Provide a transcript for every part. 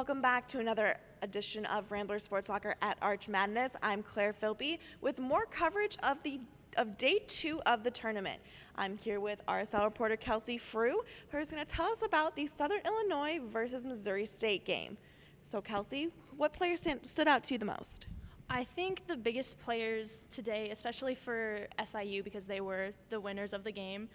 Welcome back to another edition of Rambler Sports Locker at Arch Madness. I'm Claire Philby with more coverage of day 2 of the tournament. I'm here with RSL reporter Kelsey Frew, who's going to tell us about the Southern Illinois versus Missouri State game. So Kelsey, what players stood out to you the most? I think the biggest players today, especially for SIU because they were the winners of the game,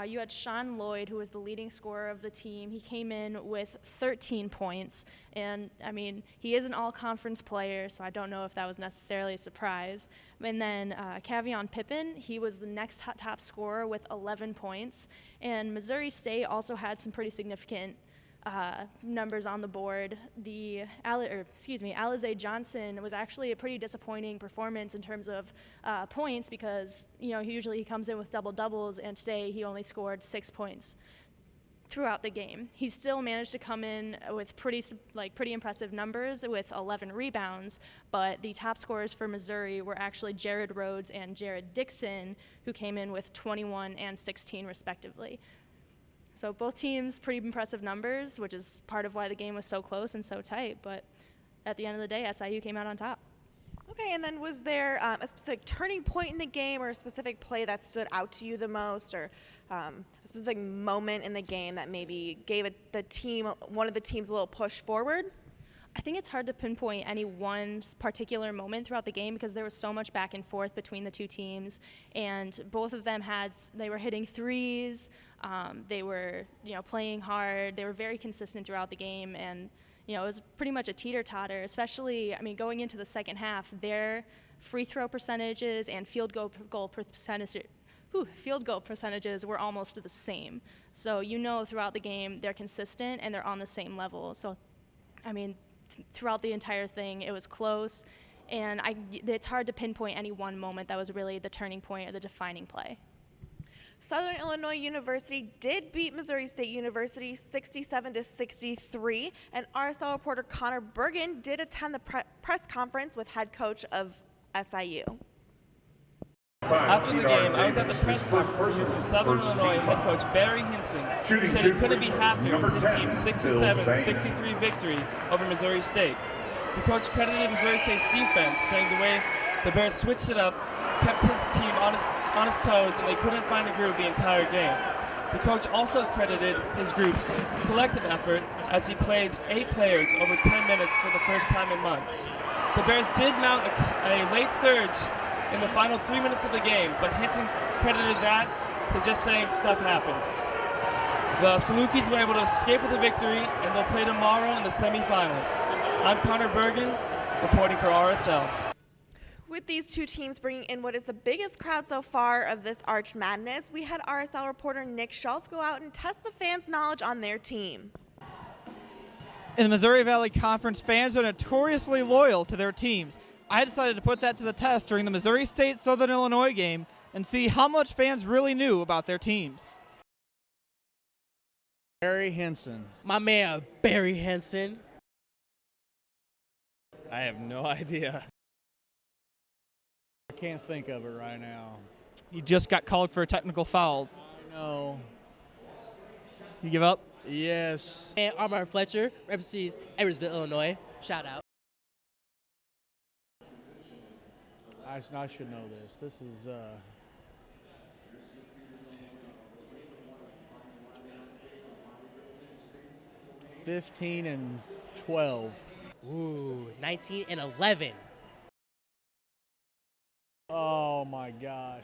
you had Sean Lloyd, who was the leading scorer of the team. He came in with 13 points, and I mean, he is an all-conference player, so I don't know if that was necessarily a surprise. And then Cavion Pippin, he was the next top scorer with 11 points, and Missouri State also had some pretty significant numbers on the board. Alize Johnson was actually a pretty disappointing performance in terms of points because, you know, usually he comes in with double-doubles, and today he only scored 6 points throughout the game. He still managed to come in with pretty impressive numbers with 11 rebounds, but the top scorers for Missouri were actually Jared Rhodes and Jared Dixon, who came in with 21 and 16 respectively. So both teams, pretty impressive numbers, which is part of why the game was so close and so tight. But at the end of the day, SIU came out on top. Okay, and then was there a specific turning point in the game or a specific play that stood out to you the most, or a specific moment in the game that maybe gave one of the teams a little push forward? I think it's hard to pinpoint any one particular moment throughout the game because there was so much back and forth between the two teams, and both of them they were hitting threes. They were, playing hard. They were very consistent throughout the game, and it was pretty much a teeter-totter. Especially, going into the second half, their free throw percentages and field goal percentages were almost the same. So throughout the game they're consistent and they're on the same level. So, throughout the entire thing, it was close, and it's hard to pinpoint any one moment that was really the turning point or the defining play. Southern Illinois University did beat Missouri State University 67-63, and RSL reporter Connor Bergen did attend the press conference with head coach of SIU. After the game, I was at the press conference to hear from Southern Illinois head coach Barry Hinson, who said he couldn't be happier with his team's 67-63 victory over Missouri State. The coach credited Missouri State's defense, saying the way the Bears switched it up kept his team on its toes, and they couldn't find a groove the entire game. The coach also credited his group's collective effort as he played 8 players over 10 minutes for the first time in months. The Bears did mount a late surge in the final 3 minutes of the game, but Hinson credited that to just saying stuff happens. The Salukis were able to escape with a victory, and they'll play tomorrow in the semifinals. I'm Connor Bergen, reporting for RSL. With these two teams bringing in what is the biggest crowd so far of this Arch Madness, we had RSL reporter Nick Schultz go out and test the fans' knowledge on their team. In the Missouri Valley Conference, fans are notoriously loyal to their teams. I decided to put that to the test during the Missouri State-Southern Illinois game and see how much fans really knew about their teams. Barry Hinson. My man, Barry Hinson. I have no idea. I can't think of it right now. He just got called for a technical foul. No. You give up? Yes. And Armand Fletcher represents Edwardsville, Illinois. Shout out. I should know this. This is 15-12. Ooh, 19-11. Oh my gosh.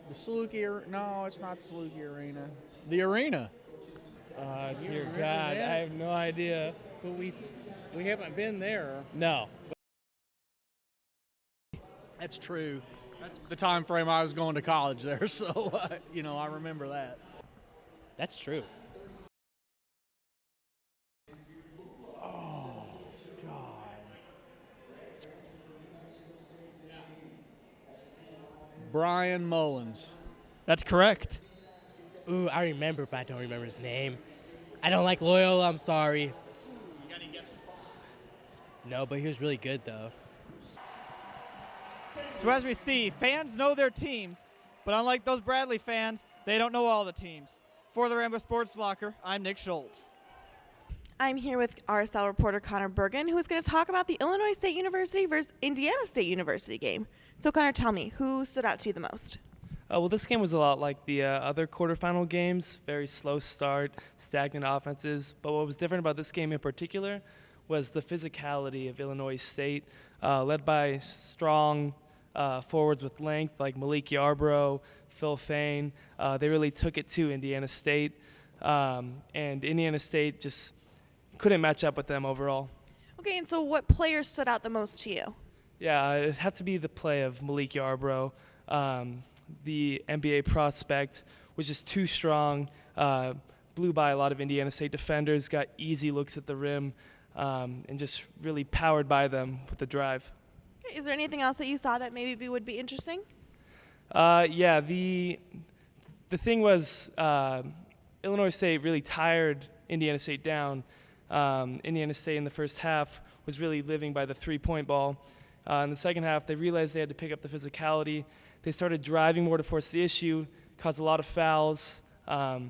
The Saluki, no, it's not Saluki Arena. The arena. Dear God, I have no idea. But we haven't been there. No. That's true. That's the time frame I was going to college there, so I remember that. That's true. Oh God. Brian Mullins. That's correct. Ooh, I remember, but I don't remember his name. I don't like Loyola, I'm sorry. You got any guesses? No, but he was really good, though. So as we see, fans know their teams, but unlike those Bradley fans, they don't know all the teams. For the Rambler Sports Locker, I'm Nick Schultz. I'm here with RSL reporter Connor Bergen, who is going to talk about the Illinois State University versus Indiana State University game. So Connor, tell me, who stood out to you the most? Well, this game was a lot like the other quarterfinal games, very slow start, stagnant offenses. But what was different about this game in particular was the physicality of Illinois State, led by strong forwards with length like Malik Yarbrough, Phil Fain. They really took it to Indiana State, and Indiana State just couldn't match up with them overall. Okay, and so what players stood out the most to you? Yeah, it'd have to be the play of Malik Yarbrough. The NBA prospect was just too strong, blew by a lot of Indiana State defenders, got easy looks at the rim, and just really powered by them with the drive. Okay, is there anything else that you saw that maybe would be interesting? Yeah, the thing was Illinois State really tired Indiana State down. Indiana State in the first half was really living by the three-point ball. In the second half, they realized they had to pick up the physicality. They started driving more to force the issue, caused a lot of fouls. But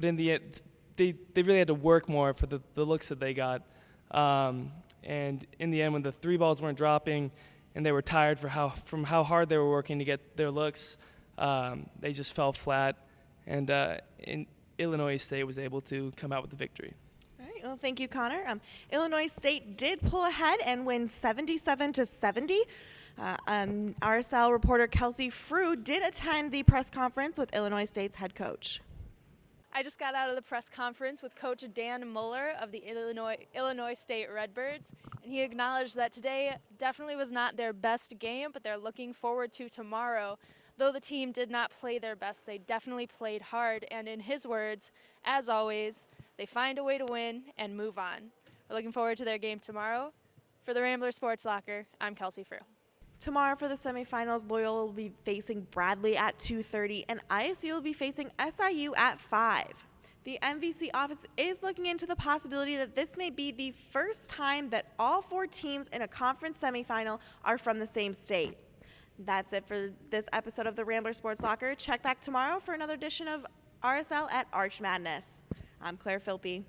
in the end, they really had to work more for the looks that they got. And in the end, when the three balls weren't dropping and they were tired from how hard they were working to get their looks, they just fell flat. And Illinois State was able to come out with the victory. All right, well, thank you, Connor. Illinois State did pull ahead and win 77-70. RSL reporter Kelsey Frew did attend the press conference with Illinois State's head coach. I just got out of the press conference with Coach Dan Muller of the Illinois State Redbirds, and he acknowledged that today definitely was not their best game, but they're looking forward to tomorrow. Though the team did not play their best, they definitely played hard, and in his words, as always, they find a way to win and move on. We're looking forward to their game tomorrow. For the Rambler Sports Locker, I'm Kelsey Frew. Tomorrow for the semifinals, Loyola will be facing Bradley at 2:30, and ISU will be facing SIU at 5. The MVC office is looking into the possibility that this may be the first time that all 4 teams in a conference semifinal are from the same state. That's it for this episode of the Rambler Sports Locker. Check back tomorrow for another edition of RSL at Arch Madness. I'm Claire Philby.